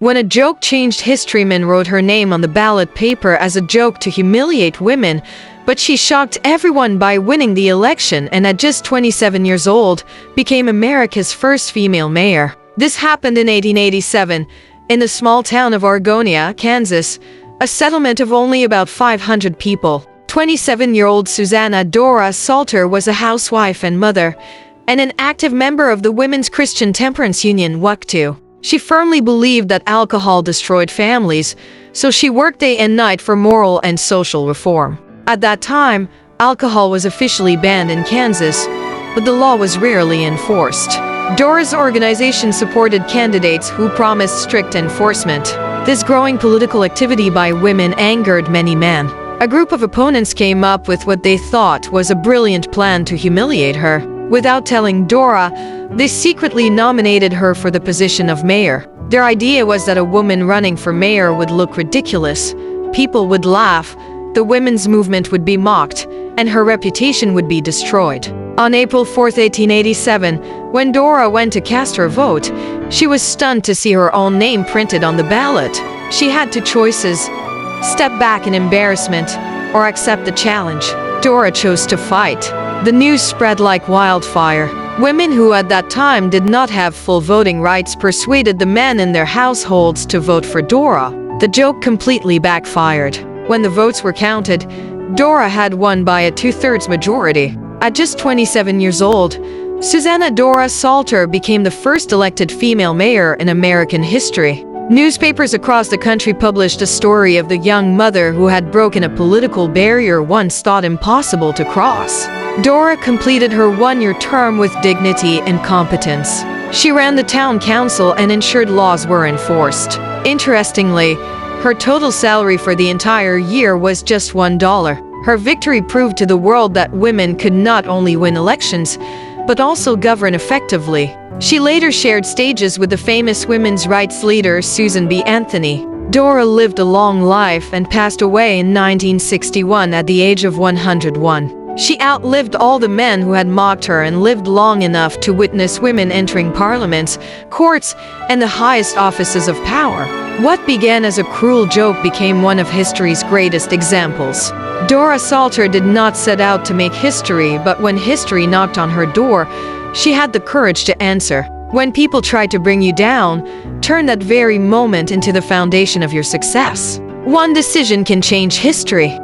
When a joke changed history, men wrote her name on the ballot paper as a joke to humiliate women, but she shocked everyone by winning the election and at just 27 years old, became America's first female mayor. This happened in 1887 in the small town of Argonia, Kansas, a settlement of only about 500 people. 27-year-old Susanna Dora Salter was a housewife and mother, and an active member of the Women's Christian Temperance Union WCTU. She firmly believed that alcohol destroyed families, so she worked day and night for moral and social reform. At that time, alcohol was officially banned in Kansas, but the law was rarely enforced. Dora's organization supported candidates who promised strict enforcement. This growing political activity by women angered many men. A group of opponents came up with what they thought was a brilliant plan to humiliate her. Without telling Dora, they secretly nominated her for the position of mayor. Their idea was that a woman running for mayor would look ridiculous, people would laugh, the women's movement would be mocked, and her reputation would be destroyed. On April 4, 1887, when Dora went to cast her vote, she was stunned to see her own name printed on the ballot. She had two choices: step back in embarrassment or accept the challenge. Dora chose to fight. The news spread like wildfire. Women who at that time did not have full voting rights persuaded the men in their households to vote for Dora. The joke completely backfired. When the votes were counted, Dora had won by a 2/3 majority. At just 27 years old, Susanna Dora Salter became the first elected female mayor in American history. Newspapers across the country published a story of the young mother who had broken a political barrier once thought impossible to cross. Dora completed her one-year term with dignity and competence. She ran the town council and ensured laws were enforced. Interestingly, her total salary for the entire year was just $1. Her victory proved to the world that women could not only win elections, but also govern effectively. She later shared stages with the famous women's rights leader Susan B. Anthony. Dora lived a long life and passed away in 1961 at the age of 101. She outlived all the men who had mocked her and lived long enough to witness women entering parliaments, courts, and the highest offices of power. What began as a cruel joke became one of history's greatest examples. Dora Salter did not set out to make history, but when history knocked on her door, she had the courage to answer. When people try to bring you down, turn that very moment into the foundation of your success. One decision can change history.